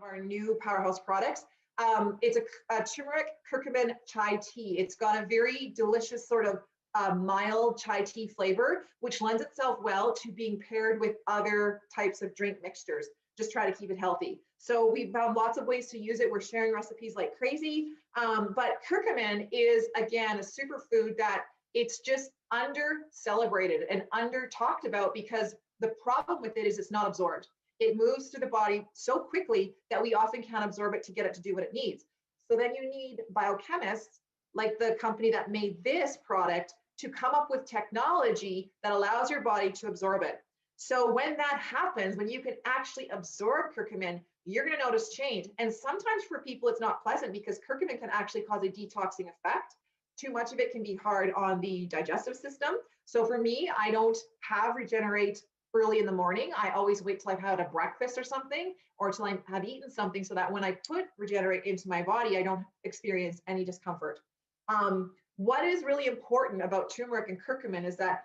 our new powerhouse products. It's a turmeric curcumin chai tea. It's got a very delicious sort of mild chai tea flavor, which lends itself well to being paired with other types of drink mixtures. Just try to keep it healthy. So we've found lots of ways to use it. We're sharing recipes like crazy. But curcumin is, again, a superfood that it's just under celebrated and under talked about, because the problem with it is it's not absorbed. It moves through the body so quickly that we often can't absorb it to get it to do what it needs. So then you need biochemists like the company that made this product to come up with technology that allows your body to absorb it. So when that happens, when you can actually absorb curcumin, you're going to notice change. And sometimes for people, it's not pleasant because curcumin can actually cause a detoxing effect. Too much of it can be hard on the digestive system. So for me, I don't have Regenerate early in the morning. I always wait till I've had a breakfast or something, or till I have eaten something, so that when I put Regenerate into my body, I don't experience any discomfort. What is really important about turmeric and curcumin is that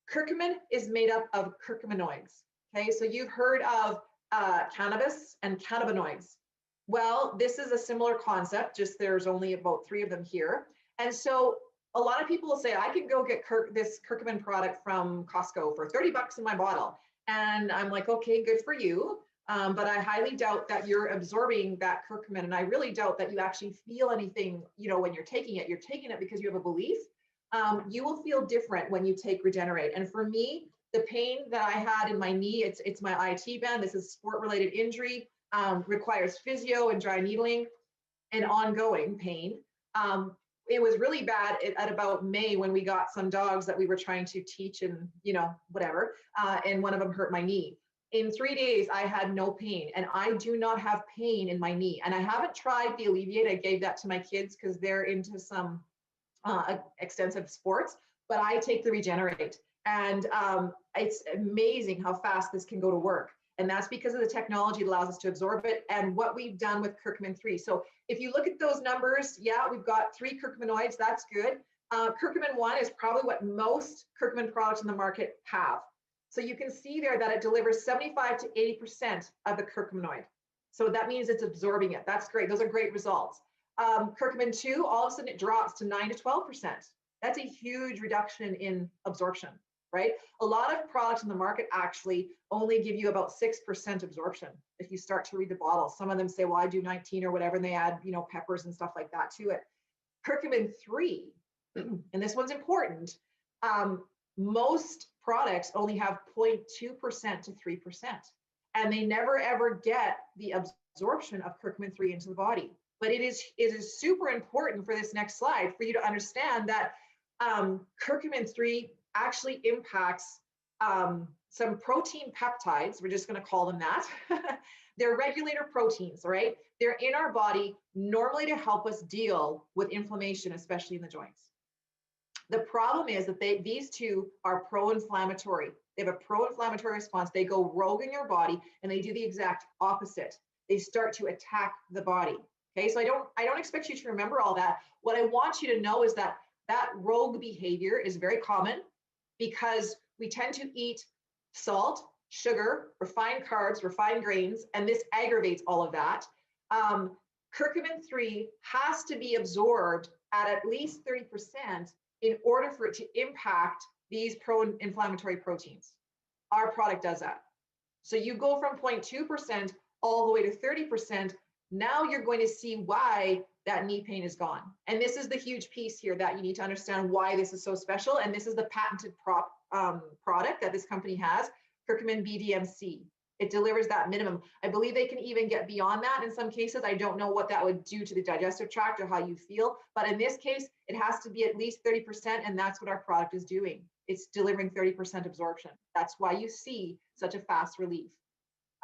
curcumin is made up of curcuminoids. Okay, so you've heard of cannabis and cannabinoids. Well, this is a similar concept, just there's only about 3 of them here. And so a lot of people will say, I can go get this curcumin product from Costco for 30 bucks in my bottle. And I'm like, okay, good for you. But I highly doubt that you're absorbing that curcumin. And I really doubt that you actually feel anything, you know, when you're taking it. You're taking it because you have a belief. You will feel different when you take Regenerate. And for me, the pain that I had in my knee, it's my IT band. This is sport-related injury, requires physio and dry needling and ongoing pain. It was really bad at about May when we got some dogs that we were trying to teach and, you know, whatever. And one of them hurt my knee. In 3 days, I had no pain, and I do not have pain in my knee. And I haven't tried the Alleviate. I gave that to my kids because they're into some extensive sports, but I take the Regenerate. And it's amazing how fast this can go to work. And that's because of the technology that allows us to absorb it and what we've done with curcumin 3. So if you look at those numbers, yeah, we've got 3 curcuminoids, that's good. Curcumin 1 is probably what most curcumin products in the market have. So you can see there that it delivers 75 to 80% of the curcuminoid. So that means it's absorbing it. That's great. Those are great results. Curcumin 2, all of a sudden it drops to 9 to 12%. That's a huge reduction in absorption, right? A lot of products in the market actually only give you about 6% absorption if you start to read the bottle. Some of them say, well, I do 19 or whatever, and they add, you know, peppers and stuff like that to it. Curcumin 3, and this one's important, most products only have 0.2% to 3%, and they never ever get the absorption of curcumin 3 into the body. But it is super important for this next slide for you to understand that curcumin 3 actually impacts some protein peptides. We're just going to call them that. They're regulator proteins, right? They're in our body normally to help us deal with inflammation, especially in the joints. The problem is that these two are pro-inflammatory. They have a pro-inflammatory response. They go rogue in your body, and they do the exact opposite. They start to attack the body. Okay, so I don't expect you to remember all that. What I want you to know is that that rogue behavior is very common because we tend to eat salt, sugar, refined carbs, refined grains, and this aggravates all of that. Curcumin 3 has to be absorbed at least 30% in order for it to impact these pro-inflammatory proteins. Our product does that. So you go from 0.2% all the way to 30%. Now you're going to see why that knee pain is gone. And this is the huge piece here that you need to understand why this is so special. And this is the patented product that this company has, curcumin BDMC. It delivers that minimum. I believe they can even get beyond that in some cases. I don't know what that would do to the digestive tract or how you feel, but in this case, it has to be at least 30%, and that's what our product is doing. It's delivering 30% absorption. That's why you see such a fast relief.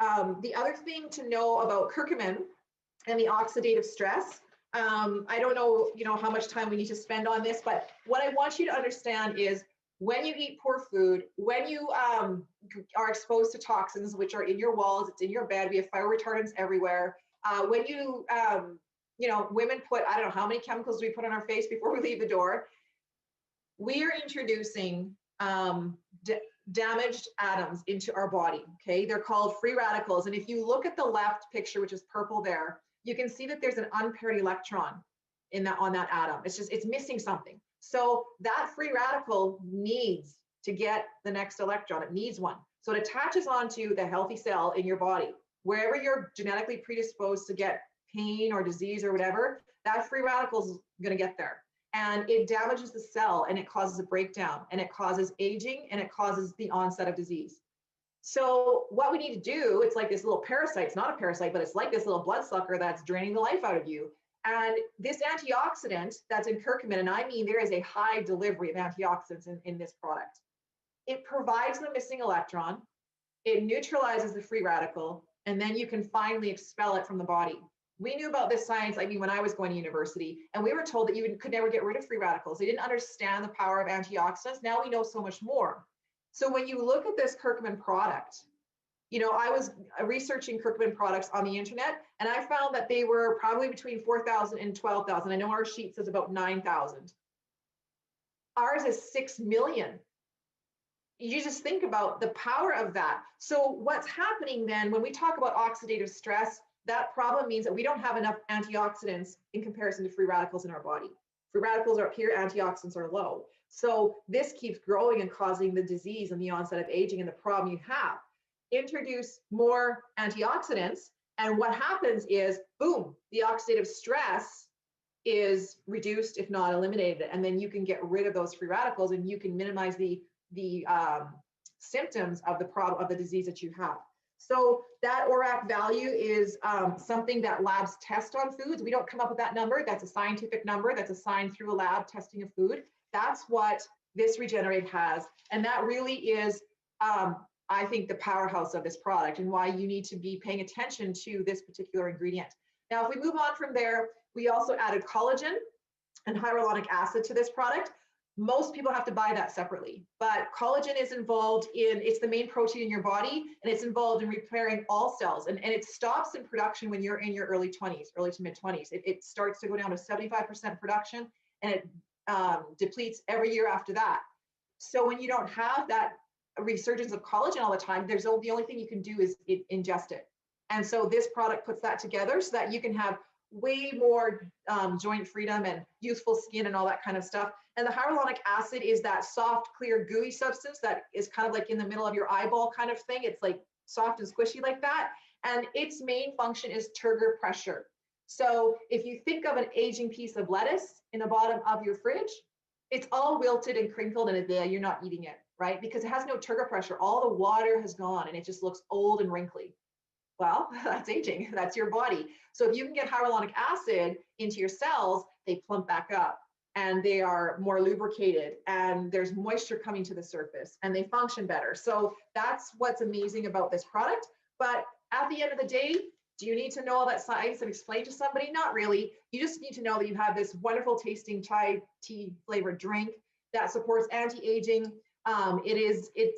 The other thing to know about curcumin and the oxidative stress, I don't know, how much time we need to spend on this, but what I want you to understand is when you eat poor food, when you are exposed to toxins, which are in your walls, it's in your bed, we have fire retardants everywhere. When you, women put, I don't know how many chemicals we put on our face before we leave the door. We are introducing damaged atoms into our body, okay? They're called free radicals. And if you look at the left picture, which is purple there, you can see that there's an unpaired electron on that atom. It's missing something. So that free radical needs to get the next electron. It needs one. So it attaches onto the healthy cell in your body. Wherever you're genetically predisposed to get pain or disease or whatever, that free radical is going to get there. And it damages the cell, and it causes a breakdown, and it causes aging, and it causes the onset of disease. So what we need to do, it's like this little parasite. It's not a parasite, but it's like this little bloodsucker that's draining the life out of you. And this antioxidant that's in curcumin, and I mean there is a high delivery of antioxidants in this product. It provides the missing electron, it neutralizes the free radical, and then you can finally expel it from the body. We knew about this science, I mean, when I was going to university, and we were told that you could never get rid of free radicals. They didn't understand the power of antioxidants. Now we know so much more. So when you look at this curcumin product, you know, I was researching curcumin products on the internet, and I found that they were probably between 4,000 and 12,000. I know our sheet says about 9,000. Ours is 6 million. You just think about the power of that. So what's happening then when we talk about oxidative stress, that problem means that we don't have enough antioxidants in comparison to free radicals in our body. Free radicals are up here, antioxidants are low. So this keeps growing and causing the disease and the onset of aging and the problem you have. Introduce more antioxidants, and what happens is, boom, the oxidative stress is reduced, if not eliminated, and then you can get rid of those free radicals, and you can minimize the symptoms of the problem of the disease that you have. So that ORAC value is something that labs test on foods. We don't come up with that number. That's a scientific number that's assigned through a lab testing of food. That's what this Regenerate has, and that really is I think the powerhouse of this product and why you need to be paying attention to this particular ingredient. Now, if we move on from there, we also added collagen and hyaluronic acid to this product. Most people have to buy that separately, but collagen is involved it's the main protein in your body, and it's involved in repairing all cells. And it stops in production when you're in your early 20s, early to mid 20s. It starts to go down to 75% production, and it depletes every year after that. So when you don't have that resurgence of collagen all the time, the only thing you can do is ingest it. And so this product puts that together so that you can have way more joint freedom and youthful skin and all that kind of stuff. And the hyaluronic acid is that soft, clear, gooey substance that is kind of like in the middle of your eyeball kind of thing. It's like soft and squishy like that. And its main function is turgor pressure. So if you think of an aging piece of lettuce in the bottom of your fridge, it's all wilted and crinkled, and you're not eating it, right? Because it has no turgor pressure. All the water has gone, and it just looks old and wrinkly. Well, that's aging. That's your body. So if you can get hyaluronic acid into your cells, they plump back up, and they are more lubricated, and there's moisture coming to the surface, and they function better. So that's what's amazing about this product. But at the end of the day, do you need to know all that science and explain to somebody? Not really. You just need to know that you have this wonderful tasting chai tea flavored drink that supports anti-aging. It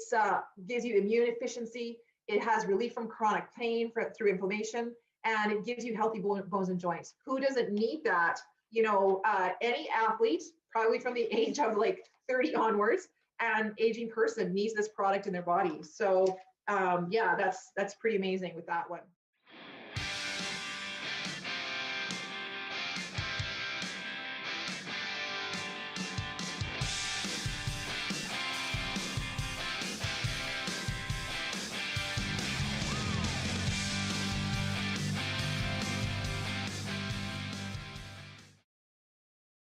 gives you immune efficiency. It has relief from chronic pain through inflammation, and it gives you healthy bones and joints. Who doesn't need that? You know, any athlete, probably from the age of like 30 onwards, an aging person needs this product in their body. So yeah, that's pretty amazing with that one.